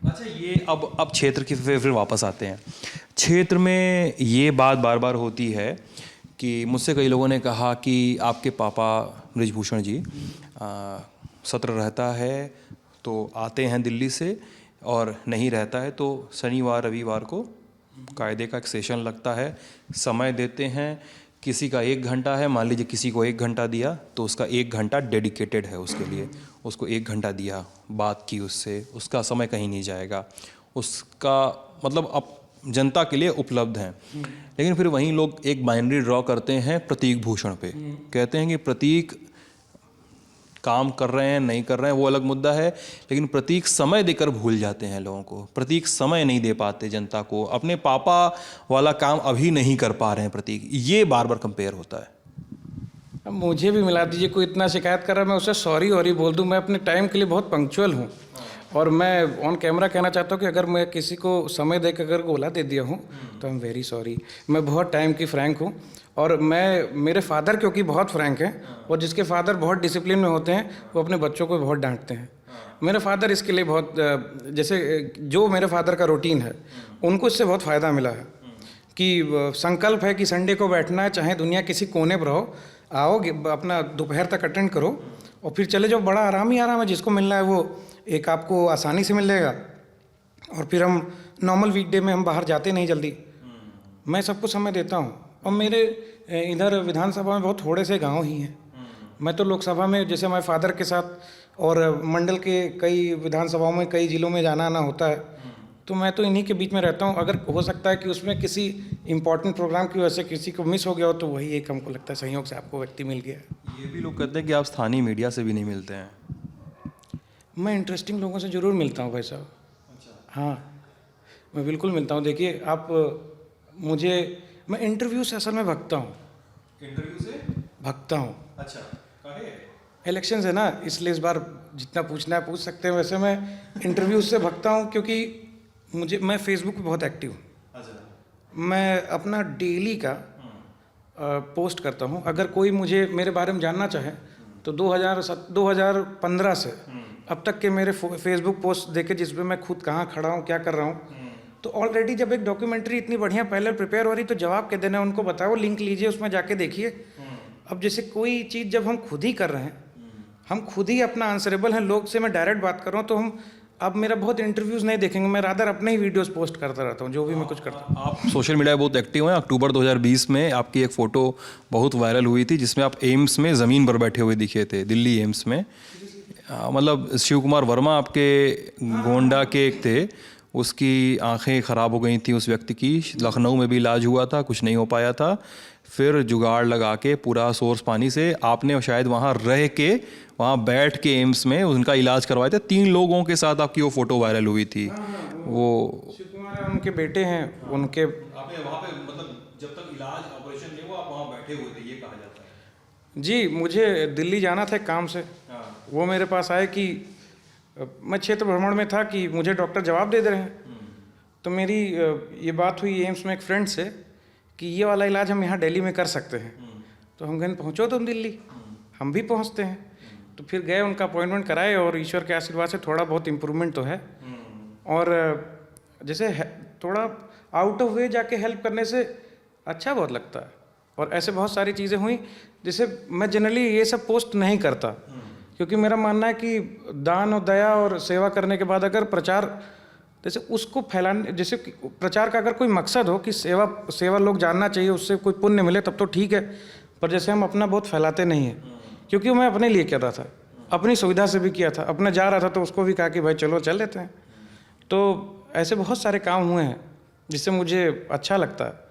अच्छा, ये अब क्षेत्र की फिर वापस आते हैं। क्षेत्र में ये बात बार बार होती है कि मुझसे कई लोगों ने कहा कि आपके पापा बृजभूषण जी सत्र रहता है तो आते हैं दिल्ली से, और नहीं रहता है तो शनिवार रविवार को कायदे का एक सेशन लगता है, समय देते हैं। किसी का 1 घंटा है, मान लीजिए किसी को 1 घंटा दिया तो उसका 1 घंटा डेडिकेटेड है उसके लिए, उसको 1 घंटा दिया, बात की उससे, उसका समय कहीं नहीं जाएगा, उसका मतलब अब जनता के लिए उपलब्ध हैं। लेकिन फिर वहीं लोग एक बाइनरी ड्रॉ करते हैं प्रतीक भूषण पे, कहते हैं कि प्रतीक काम कर रहे हैं नहीं कर रहे हैं वो अलग मुद्दा है, लेकिन प्रतीक समय देकर भूल जाते हैं लोगों को, प्रतीक समय नहीं दे पाते जनता को, अपने पापा वाला काम अभी नहीं कर पा रहे हैं प्रतीक, ये बार बार कंपेयर होता है। अब मुझे भी मिला दीजिए, कोई इतना शिकायत कर रहा है मैं उसे सॉरी और ही बोल दूं। मैं अपने टाइम के लिए बहुत पंक्चुअल हूं, और मैं ऑन कैमरा कहना चाहता हूं कि अगर मैं किसी को समय देकर अगर गोला दे दिया हूं तो आई एम वेरी सॉरी। मैं बहुत टाइम की फ्रैंक हूं, और मेरे फादर क्योंकि बहुत फ्रैंक हैं, और जिसके फादर बहुत डिसिप्लिन में होते हैं वो अपने बच्चों को बहुत डांटते हैं। मेरे फादर इसके लिए बहुत, जैसे जो मेरे फादर का रूटीन है उनको इससे बहुत फ़ायदा मिला है कि संकल्प है कि संडे को बैठना है, चाहे दुनिया किसी कोने पर रहो, आओ अपना दोपहर तक अटेंड करो और फिर चले जाओ। बड़ा आराम ही आराम है, जिसको मिलना है वो एक आपको आसानी से मिल जाएगा। और फिर हम नॉर्मल वीकडे में हम बाहर जाते नहीं जल्दी, मैं सबको समय देता हूँ। और मेरे इधर विधानसभा में बहुत थोड़े से गांव ही हैं। मैं तो लोकसभा में जैसे हमारे फादर के साथ और मंडल के कई विधानसभाओं में कई जिलों में जाना आना होता है, तो मैं तो इन्हीं के बीच में रहता हूँ। अगर हो सकता है कि उसमें किसी इम्पोर्टेंट प्रोग्राम की वजह से किसी को मिस हो गया हो तो वही एक हमको लगता है संयोग से आपको व्यक्ति मिल गया। ये भी लोग कहते हैं कि आप स्थानीय मीडिया से भी नहीं मिलते हैं। मैं इंटरेस्टिंग लोगों से ज़रूर मिलता हूँ भाई साहब। अच्छा। हाँ, मैं बिल्कुल मिलता हूँ। देखिए आप मैं इंटरव्यू से असल में भगता हूँ। इंटरव्यू से भगता हूँ। अच्छा, काहे? इलेक्शंस है ना, इसलिए इस बार जितना पूछना है पूछ सकते हैं। वैसे मैं इंटरव्यू से भगता हूँ क्योंकि मैं फेसबुक पे बहुत एक्टिव हूँ। अच्छा। मैं अपना डेली का पोस्ट करता हूँ। अगर कोई मेरे बारे में जानना चाहे तो 2015 से अब तक के मेरे फेसबुक पोस्ट देखे, जिसमें मैं खुद कहाँ खड़ा हूँ, क्या कर रहा हूँ। तो ऑलरेडी जब एक डॉक्यूमेंट्री इतनी बढ़िया पहले प्रिपेयर हो रही तो जवाब के देना उनको बताओ, लिंक लीजिए, उसमें जाके देखिए। अब जैसे कोई चीज़ जब हम खुद ही कर रहे हैं, हम खुद ही अपना आंसरेबल हैं, लोग से मैं डायरेक्ट बात कर रहा हूँ, तो हम अब मेरा बहुत इंटरव्यूज़ नहीं देखेंगे, मैं रादर अपने ही वीडियोस पोस्ट करता रहता हूँ जो भी मैं कुछ करता हूँ। आप सोशल मीडिया बहुत एक्टिव हैं। अक्टूबर 2020 में आपकी एक फ़ोटो बहुत वायरल हुई थी जिसमें आप एम्स में ज़मीन पर बैठे हुए दिखे थे, दिल्ली एम्स में। मतलब शिव कुमार वर्मा आपके गोंडा के एक थे, उसकी आंखें ख़राब हो गई थी उस व्यक्ति की, लखनऊ में भी इलाज हुआ था, कुछ नहीं हो पाया था। फिर जुगाड़ लगा के पूरा सोर्स पानी से आपने शायद वहाँ रह के, वहाँ बैठ के एम्स में उनका इलाज करवाए थे। 3 लोगों के साथ आपकी वो फ़ोटो वायरल हुई थी। वो शिव कुमार उनके बेटे हैं, उनके आपने वहाँ पे मतलब जब तक इलाज ऑपरेशन नहीं हुआ आप वहाँ बैठे हुए थे, ये कहा जाता है। जी, मुझे दिल्ली जाना था काम से। वो मेरे पास आए कि मैं क्षेत्र भ्रमण में था कि मुझे डॉक्टर जवाब दे रहे हैं। तो मेरी ये बात हुई एम्स में एक फ्रेंड से कि ये वाला इलाज हम यहाँ दिल्ली में कर सकते हैं। तो हम कहें पहुँचो तुम दिल्ली, हम भी पहुँचते हैं। तो फिर गए, उनका अपॉइंटमेंट कराए, और ईश्वर के आशीर्वाद से थोड़ा बहुत इम्प्रूवमेंट तो है। और जैसे थोड़ा आउट ऑफ वे जाके हेल्प करने से अच्छा बहुत लगता है। और ऐसे बहुत सारी चीज़ें हुई जिसे मैं जनरली ये सब पोस्ट नहीं करता, क्योंकि मेरा मानना है कि दान और दया और सेवा करने के बाद अगर प्रचार, जैसे उसको फैलाने, जैसे प्रचार का अगर कोई मकसद हो कि सेवा लोग जानना चाहिए, उससे कोई पुण्य मिले, तब तो ठीक है। पर जैसे हम अपना बहुत फैलाते नहीं हैं, क्योंकि मैं अपने लिए किया था, अपनी सुविधा से भी किया था। अपना जा रहा था तो उसको भी कहा कि भाई चलो चल लेते हैं। तो ऐसे बहुत सारे काम हुए हैं जिससे मुझे अच्छा लगता है।